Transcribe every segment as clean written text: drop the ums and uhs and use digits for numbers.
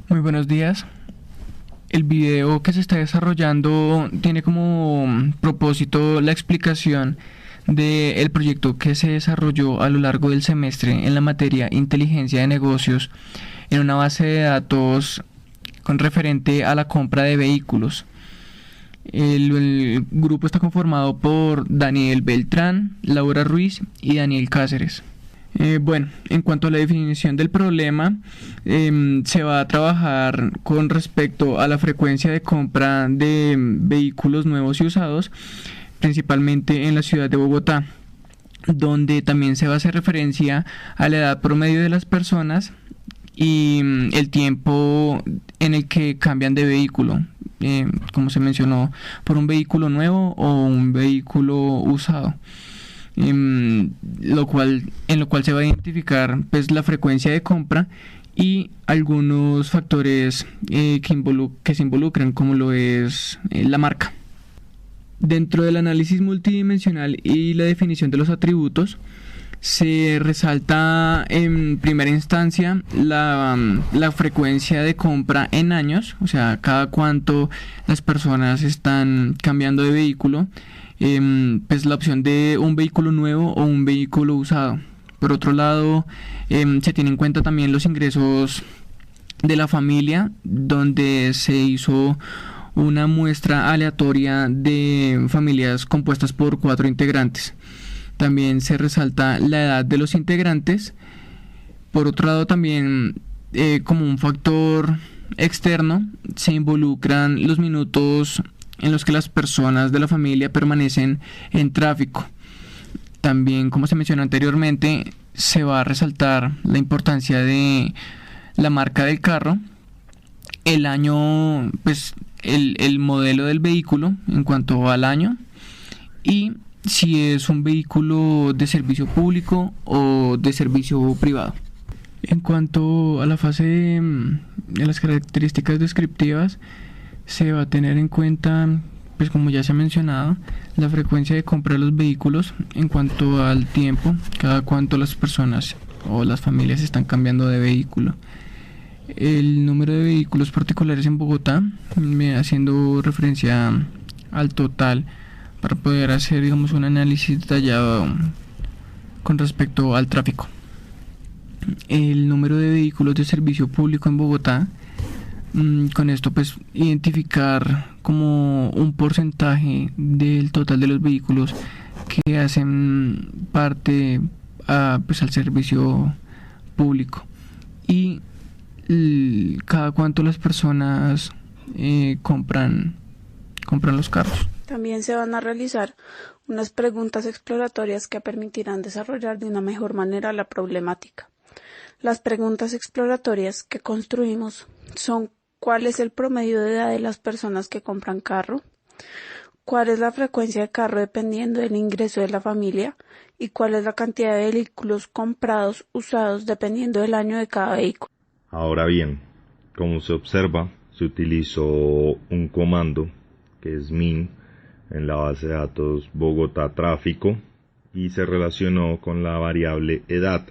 Muy buenos días. El video que se está desarrollando tiene como propósito la explicación del proyecto que se desarrolló a lo largo del semestre en la materia Inteligencia de Negocios en una base de datos con referente a la compra de vehículos. El grupo está conformado por Daniel Beltrán, Laura Ruiz y Daniel Cáceres. Bueno, en cuanto a la definición del problema, se va a trabajar con respecto a la frecuencia de compra de vehículos nuevos y usados, principalmente en la ciudad de Bogotá, donde también se va a hacer referencia a la edad promedio de las personas y el tiempo en el que cambian de vehículo, como se mencionó, por un vehículo nuevo o un vehículo usado. En lo cual se va a identificar pues la frecuencia de compra y algunos factores que se involucran, como lo es la marca. Dentro del análisis multidimensional y la definición de los atributos, se resalta en primera instancia la frecuencia de compra en años, o sea, cada cuánto las personas están cambiando de vehículo. Pues la opción de un vehículo nuevo o un vehículo usado. Por otro lado, se tiene en cuenta también los ingresos de la familia, donde se hizo una muestra aleatoria de familias compuestas por 4 integrantes. También se resalta la edad de los integrantes. Por otro lado, también como un factor externo, se involucran los minutos en los que las personas de la familia permanecen en tráfico. También, como se mencionó anteriormente, se va a resaltar la importancia de la marca del carro, el año, pues el modelo del vehículo en cuanto al año, y si es un vehículo de servicio público o de servicio privado. En cuanto a la fase de las características descriptivas, se va a tener en cuenta, pues como ya se ha mencionado, la frecuencia de compra de los vehículos en cuanto al tiempo, cada cuánto las personas o las familias están cambiando de vehículo. El número de vehículos particulares en Bogotá, haciendo referencia al total para poder hacer, digamos, un análisis detallado con respecto al tráfico. El número de vehículos de servicio público en Bogotá. Con esto pues identificar como un porcentaje del total de los vehículos que hacen parte pues al servicio público y cada cuánto las personas compran los carros. También se van a realizar unas preguntas exploratorias que permitirán desarrollar de una mejor manera la problemática. Las preguntas exploratorias que construimos son: ¿cuál es el promedio de edad de las personas que compran carro? ¿Cuál es la frecuencia de carro dependiendo del ingreso de la familia? ¿Y cuál es la cantidad de vehículos comprados usados dependiendo del año de cada vehículo? Ahora bien, como se observa, se utilizó un comando que es min en la base de datos Bogotá Tráfico y se relacionó con la variable edad.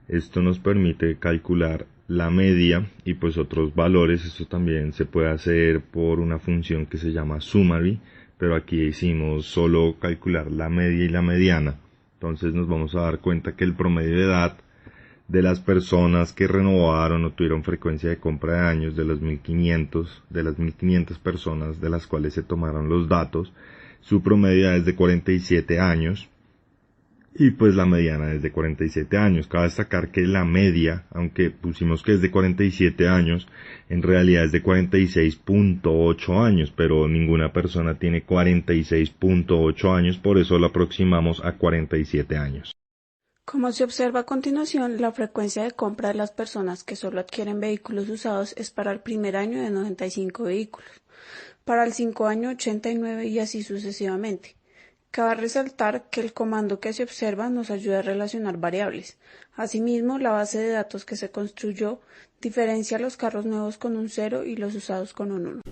Esto nos permite calcular la media y pues otros valores. Esto también se puede hacer por una función que se llama summary, pero aquí hicimos solo calcular la media y la mediana. Entonces nos vamos a dar cuenta que el promedio de edad de las personas que renovaron o tuvieron frecuencia de compra de años de las 1500 personas de las cuales se tomaron los datos, su promedio es de 47 años. Y pues la mediana es de 47 años. Cabe destacar que la media, aunque pusimos que es de 47 años, en realidad es de 46.8 años, pero ninguna persona tiene 46.8 años, por eso la aproximamos a 47 años. Como se observa a continuación, la frecuencia de compra de las personas que solo adquieren vehículos usados es para el primer año de 95 vehículos, para el 5 año 89 y así sucesivamente. Cabe resaltar que el comando que se observa nos ayuda a relacionar variables. Asimismo, la base de datos que se construyó diferencia los carros nuevos con un 0 y los usados con un 1.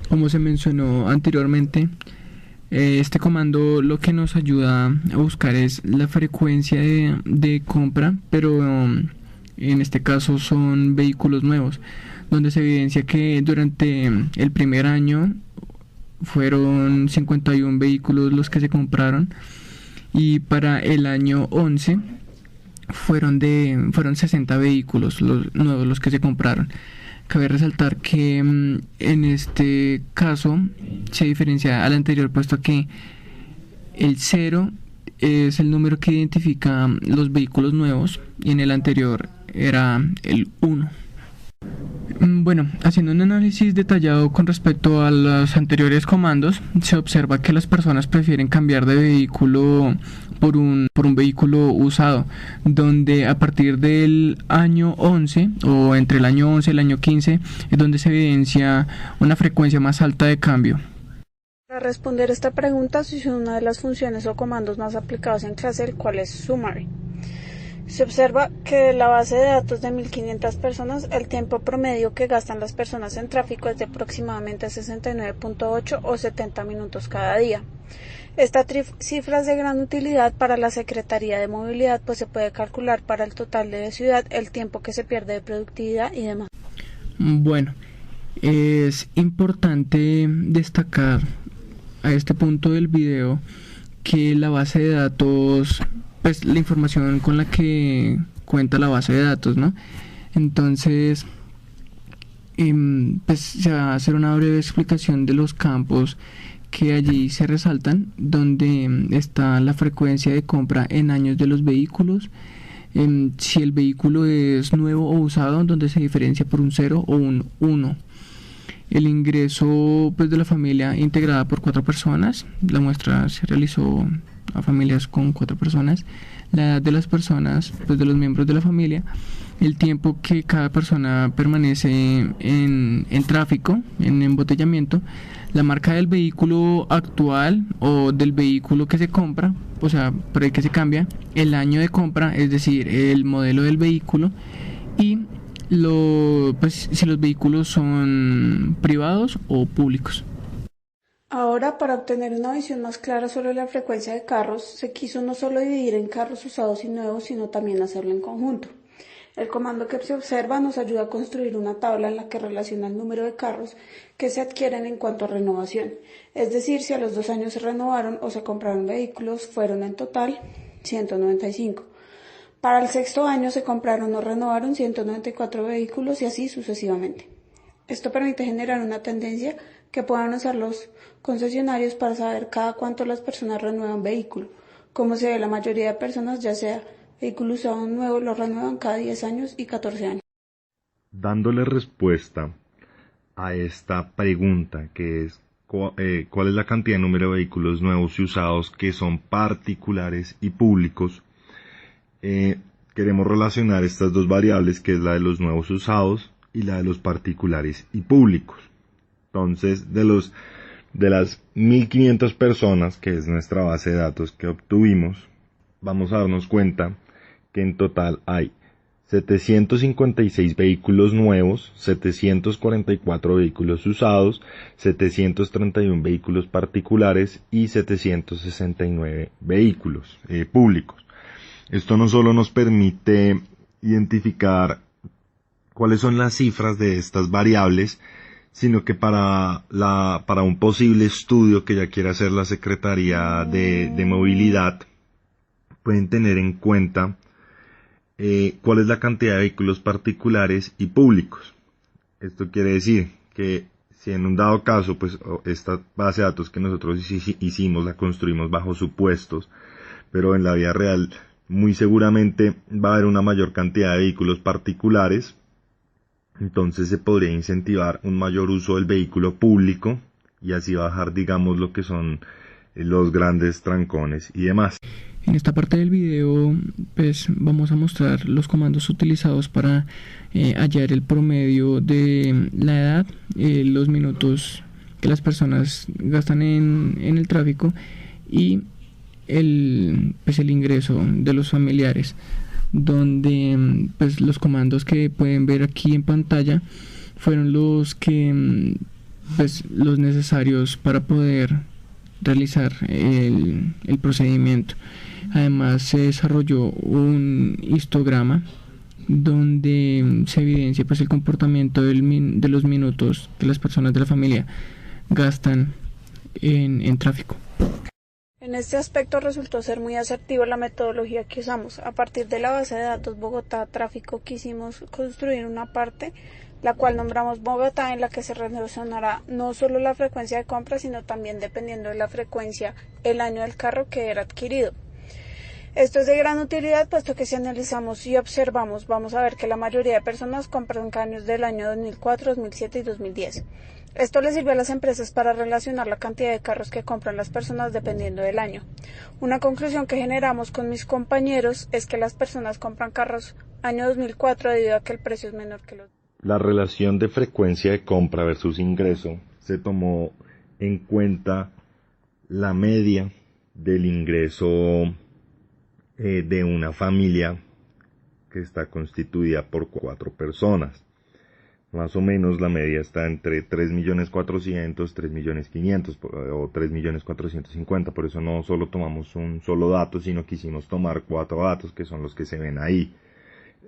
Como se mencionó anteriormente, este comando lo que nos ayuda a buscar es la frecuencia de compra, pero en este caso son vehículos nuevos, donde se evidencia que durante el primer año fueron 51 vehículos los que se compraron, y para el año 11 fueron 60 vehículos los nuevos los que se compraron. Cabe resaltar que en este caso se diferencia al anterior, puesto que el 0 es el número que identifica los vehículos nuevos y en el anterior era el 1. Bueno, haciendo un análisis detallado con respecto a los anteriores comandos, se observa que las personas prefieren cambiar de vehículo por un vehículo usado, donde a partir del año 11 o entre el año 11 y el año 15 es donde se evidencia una frecuencia más alta de cambio. Para responder esta pregunta, se hizo una de las funciones o comandos más aplicados en clase, el cual es summary. Se observa que de la base de datos de 1.500 personas, el tiempo promedio que gastan las personas en tráfico es de aproximadamente 69.8 o 70 minutos cada día. Esta cifra es de gran utilidad para la Secretaría de Movilidad, pues se puede calcular para el total de ciudad el tiempo que se pierde de productividad y demás. Bueno, es importante destacar a este punto del video que la base de datos, pues la información con la que cuenta la base de datos, ¿no? Entonces, pues se va a hacer una breve explicación de los campos que allí se resaltan, donde está la frecuencia de compra en años de los vehículos, si el vehículo es nuevo o usado, donde se diferencia por un 0 o un 1. El ingreso, pues, de la familia integrada por 4 personas. La muestra se realizó a familias con 4 personas. La edad de las personas, pues, de los miembros de la familia. El tiempo que cada persona permanece en tráfico, en embotellamiento. La marca del vehículo actual o del vehículo que se compra, o sea, por el que se cambia. El año de compra, es decir, el modelo del vehículo. Y pues, si los vehículos son privados o públicos. Ahora, para obtener una visión más clara sobre la frecuencia de carros, se quiso no solo dividir en carros usados y nuevos, sino también hacerlo en conjunto. El comando que se observa nos ayuda a construir una tabla en la que relaciona el número de carros que se adquieren en cuanto a renovación, es decir, si a los 2 años se renovaron o se compraron vehículos, fueron en total 195. Para el 6º año se compraron o renovaron 194 vehículos y así sucesivamente. Esto permite generar una tendencia que puedan usar los concesionarios para saber cada cuánto las personas renuevan vehículo. Como se ve, la mayoría de personas, ya sea vehículo usado o nuevo, lo renuevan cada 10 años y 14 años. Dándole respuesta a esta pregunta, que es ¿cuál es la cantidad de número de vehículos nuevos y usados que son particulares y públicos? Queremos relacionar estas dos variables, que es la de los nuevos usados y la de los particulares y públicos. Entonces, de las 1.500 personas, que es nuestra base de datos que obtuvimos, vamos a darnos cuenta que en total hay 756 vehículos nuevos, 744 vehículos usados, 731 vehículos particulares y 769 vehículos públicos. Esto no solo nos permite identificar cuáles son las cifras de estas variables, sino que para un posible estudio que ya quiera hacer la Secretaría de Movilidad, pueden tener en cuenta cuál es la cantidad de vehículos particulares y públicos. Esto quiere decir que si en un dado caso, pues esta base de datos que nosotros hicimos la construimos bajo supuestos, pero en la vida real muy seguramente va a haber una mayor cantidad de vehículos particulares, entonces se podría incentivar un mayor uso del vehículo público y así bajar, digamos, lo que son los grandes trancones y demás. En esta parte del video, pues vamos a mostrar los comandos utilizados para hallar el promedio de la edad, los minutos que las personas gastan en el tráfico y el ingreso de los familiares, donde pues los comandos que pueden ver aquí en pantalla fueron los necesarios para poder realizar el procedimiento. Además se desarrolló un histograma donde se evidencia pues el comportamiento de los minutos que las personas de la familia gastan en tráfico. En este aspecto resultó ser muy asertiva la metodología que usamos. A partir de la base de datos Bogotá Tráfico quisimos construir una parte, la cual nombramos Bogotá, en la que se relacionará no solo la frecuencia de compra, sino también, dependiendo de la frecuencia, el año del carro que era adquirido. Esto es de gran utilidad, puesto que si analizamos y observamos, vamos a ver que la mayoría de personas compran carros del año 2004, 2007 y 2010. Esto le sirve a las empresas para relacionar la cantidad de carros que compran las personas dependiendo del año. Una conclusión que generamos con mis compañeros es que las personas compran carros año 2004 debido a que el precio es menor que los... La relación de frecuencia de compra versus ingreso se tomó en cuenta la media del ingreso de una familia que está constituida por 4 personas. Más o menos la media está entre 3.400.000, 3.500.000 o 3.450.000. Por eso no solo tomamos un solo dato, sino quisimos tomar 4 datos que son los que se ven ahí.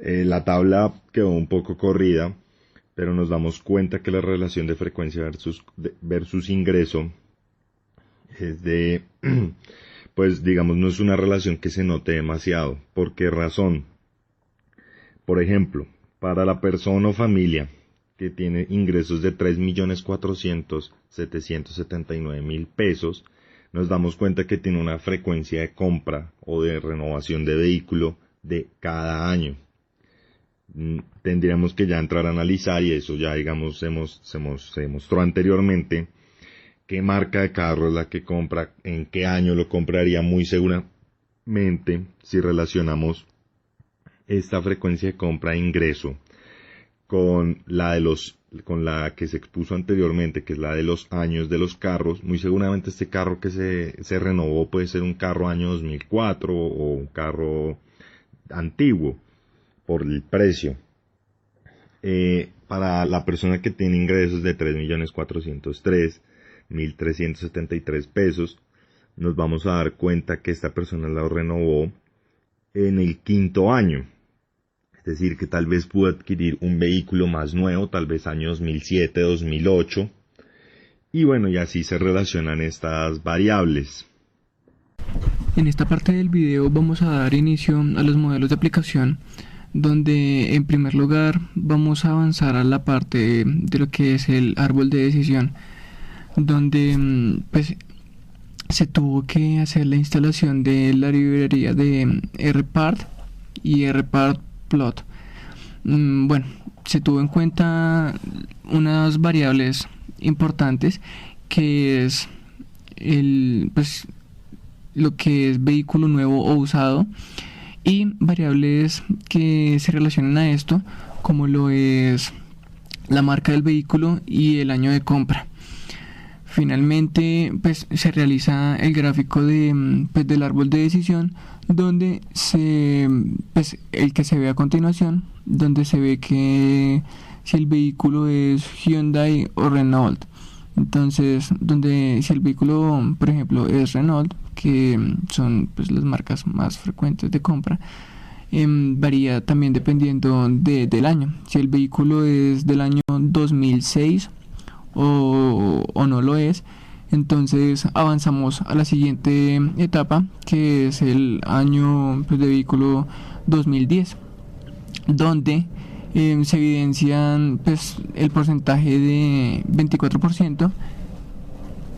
La tabla quedó un poco corrida, pero nos damos cuenta que la relación de frecuencia versus ingreso es de, pues digamos, no es una relación que se note demasiado. ¿Por qué razón? Por ejemplo, para la persona o familia que tiene ingresos de 3.400.779.000 pesos, nos damos cuenta que tiene una frecuencia de compra o de renovación de vehículo de cada año. Tendríamos que ya entrar a analizar, y eso ya digamos se mostró anteriormente, qué marca de carro es la que compra, en qué año lo compraría. Muy seguramente si relacionamos esta frecuencia de compra e ingreso con la que se expuso anteriormente, que es la de los años de los carros, muy seguramente este carro que se renovó puede ser un carro año 2004 o un carro antiguo por el precio. Para la persona que tiene ingresos de 3.403.373 pesos, nos vamos a dar cuenta que esta persona la renovó en el 5º año. Es decir, que tal vez pudo adquirir un vehículo más nuevo, tal vez año 2007, 2008. Y bueno, y así se relacionan estas variables. En esta parte del video vamos a dar inicio a los modelos de aplicación, donde en primer lugar vamos a avanzar a la parte de lo que es el árbol de decisión, donde pues se tuvo que hacer la instalación de la librería de RPart y RPartPlot. Bueno, se tuvo en cuenta unas variables importantes, que es lo que es vehículo nuevo o usado, y variables que se relacionan a esto, como lo es la marca del vehículo y el año de compra. Finalmente, pues se realiza el gráfico del árbol de decisión, donde el que se ve a continuación, donde se ve que si el vehículo es Hyundai o Renault. Entonces, si el vehículo, por ejemplo, es Renault, que son pues las marcas más frecuentes de compra, varía también dependiendo del año. Si el vehículo es del año 2006 o no lo es, entonces avanzamos a la siguiente etapa, que es el año de vehículo 2010, donde se evidencian el porcentaje de 24%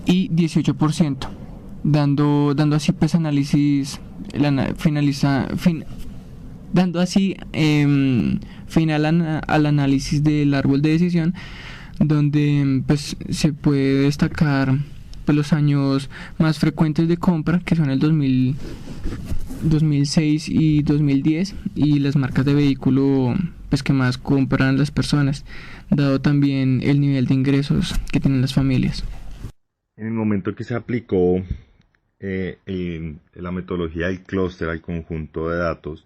y 18%, dando así análisis, dando así final al análisis del árbol de decisión, donde se puede destacar los años más frecuentes de compra, que son el 2006 y 2010, y las marcas de vehículo que más compran las personas, dado también el nivel de ingresos que tienen las familias. En el momento que se aplicó la metodología del clúster al conjunto de datos,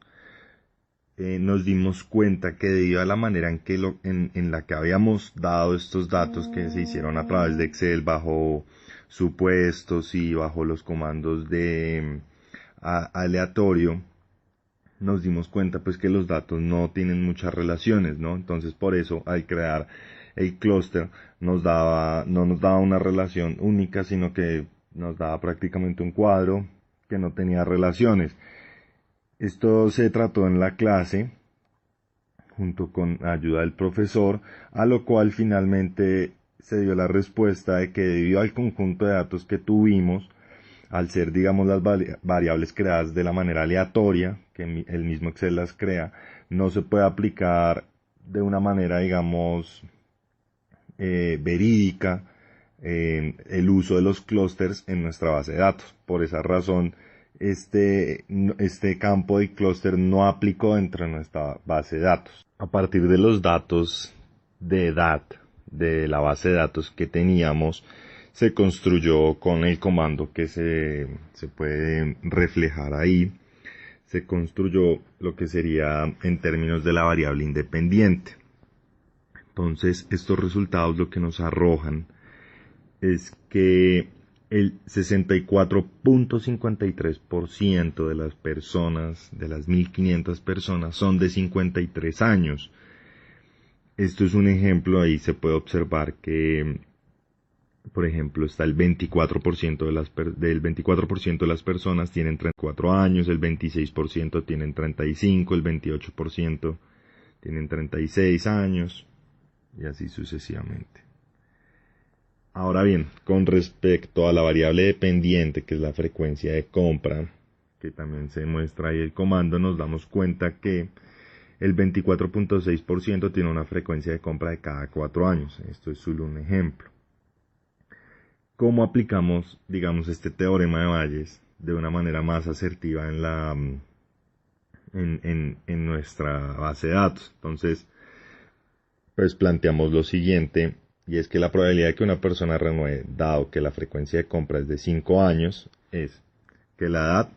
nos dimos cuenta que debido a la manera en la que habíamos dado estos datos, que se hicieron a través de Excel bajo supuestos y bajo los comandos de aleatorio, nos dimos cuenta pues que los datos no tienen muchas relaciones, ¿no? Entonces por eso al crear el clúster no nos daba una relación única, sino que nos daba prácticamente un cuadro que no tenía relaciones. Esto se trató en la clase junto con ayuda del profesor, a lo cual finalmente se dio la respuesta de que debido al conjunto de datos que tuvimos, al ser, digamos, las variables creadas de la manera aleatoria, que el mismo Excel las crea, no se puede aplicar de una manera, digamos, verídica el uso de los clústeres en nuestra base de datos. Por esa razón, este campo de clúster no aplicó dentro de nuestra base de datos. A partir de los datos de edad de la base de datos que teníamos, se construyó con el comando que se puede reflejar ahí, se construyó lo que sería en términos de la variable independiente. Entonces, estos resultados lo que nos arrojan es que el 64.53% de las personas, de las 1.500 personas, son de 53 años. Esto es un ejemplo, ahí se puede observar que, por ejemplo, está el 24% del 24% de las personas tienen 34 años, el 26% tienen 35, el 28% tienen 36 años, y así sucesivamente. Ahora bien, con respecto a la variable dependiente, que es la frecuencia de compra, que también se muestra ahí el comando, nos damos cuenta que el 24.6% tiene una frecuencia de compra de cada 4 años. Esto es solo un ejemplo. ¿Cómo aplicamos, digamos, este teorema de Bayes de una manera más asertiva en nuestra base de datos? Entonces, pues planteamos lo siguiente, y es que la probabilidad de que una persona renueve, dado que la frecuencia de compra es de 5 años, es que la edad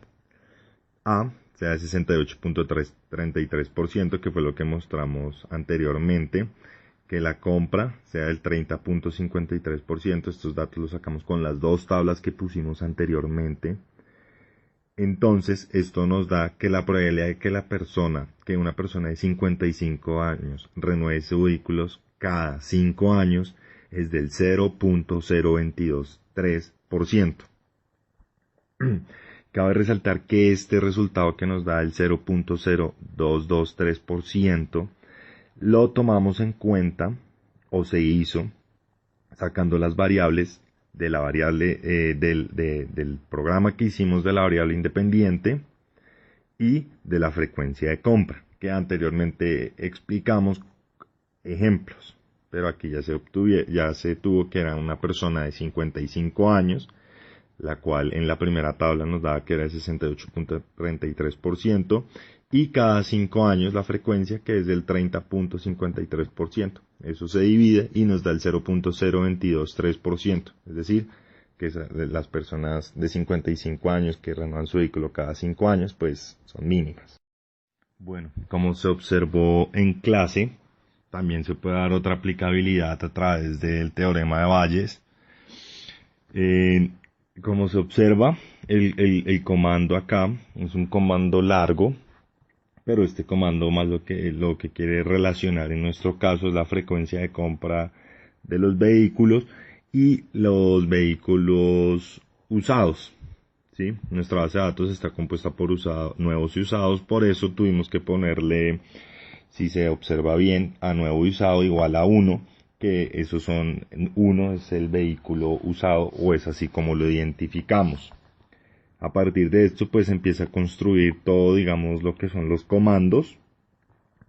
A sea de 68.33%, que fue lo que mostramos anteriormente, que la compra sea del 30.53%, estos datos los sacamos con las dos tablas que pusimos anteriormente. Entonces, esto nos da que la probabilidad de que una persona de 55 años renueve sus vehículos cada 5 años es del 0.0223%. Cabe resaltar que este resultado que nos da el 0.0223% lo tomamos en cuenta, o se hizo, sacando las variables de la variable del programa que hicimos de la variable independiente y de la frecuencia de compra, que anteriormente explicamos ejemplos, pero aquí ya se tuvo que era una persona de 55 años, la cual en la primera tabla nos daba que era de 68.33%, y cada 5 años la frecuencia, que es del 30.53%. Eso se divide y nos da el 0.0223%, es decir, que las personas de 55 años que renuevan su vehículo cada 5 años, pues son mínimas. Bueno, como se observó en clase, también se puede dar otra aplicabilidad a través del teorema de Bayes. Como se observa, el comando acá es un comando largo, pero este comando más lo que quiere relacionar en nuestro caso es la frecuencia de compra de los vehículos y los vehículos usados. ¿Sí? Nuestra base de datos está compuesta por nuevos y usados, por eso tuvimos que ponerle, si se observa bien, a nuevo y usado igual a 1, que esos son, 1 es el vehículo usado, o es así como lo identificamos. A partir de esto, pues empieza a construir todo, digamos, lo que son los comandos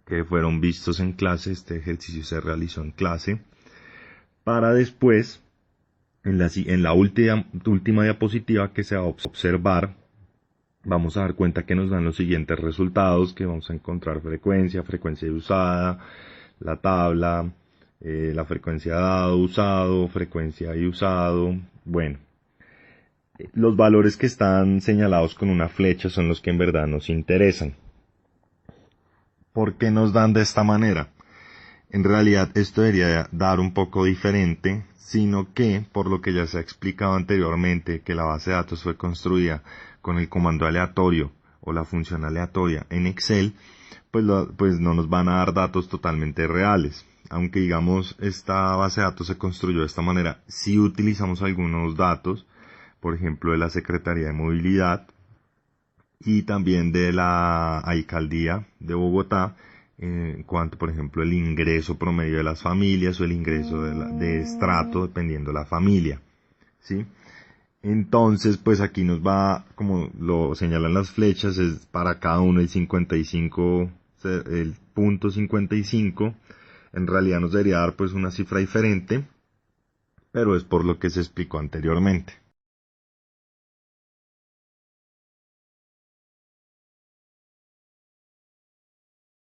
que fueron vistos en clase. Este ejercicio se realizó en clase, para después, en la última diapositiva que se va a observar, vamos a dar cuenta que nos dan los siguientes resultados, que vamos a encontrar frecuencia de usada, la tabla, la frecuencia dado, usado, frecuencia y usado. Bueno, los valores que están señalados con una flecha son los que en verdad nos interesan. ¿Por qué nos dan de esta manera? En realidad esto debería dar un poco diferente, sino que, por lo que ya se ha explicado anteriormente, que la base de datos fue construida con el comando aleatorio o la función aleatoria en Excel, pues no nos van a dar datos totalmente reales. Aunque digamos esta base de datos se construyó de esta manera, si utilizamos algunos datos, por ejemplo de la Secretaría de Movilidad y también de la Alcaldía de Bogotá, en cuanto por ejemplo el ingreso promedio de las familias o el ingreso de estrato dependiendo de la familia, ¿sí? Entonces pues aquí nos va, como lo señalan las flechas, es para cada uno el 55, el punto 55, en realidad nos debería dar pues una cifra diferente, pero es por lo que se explicó anteriormente.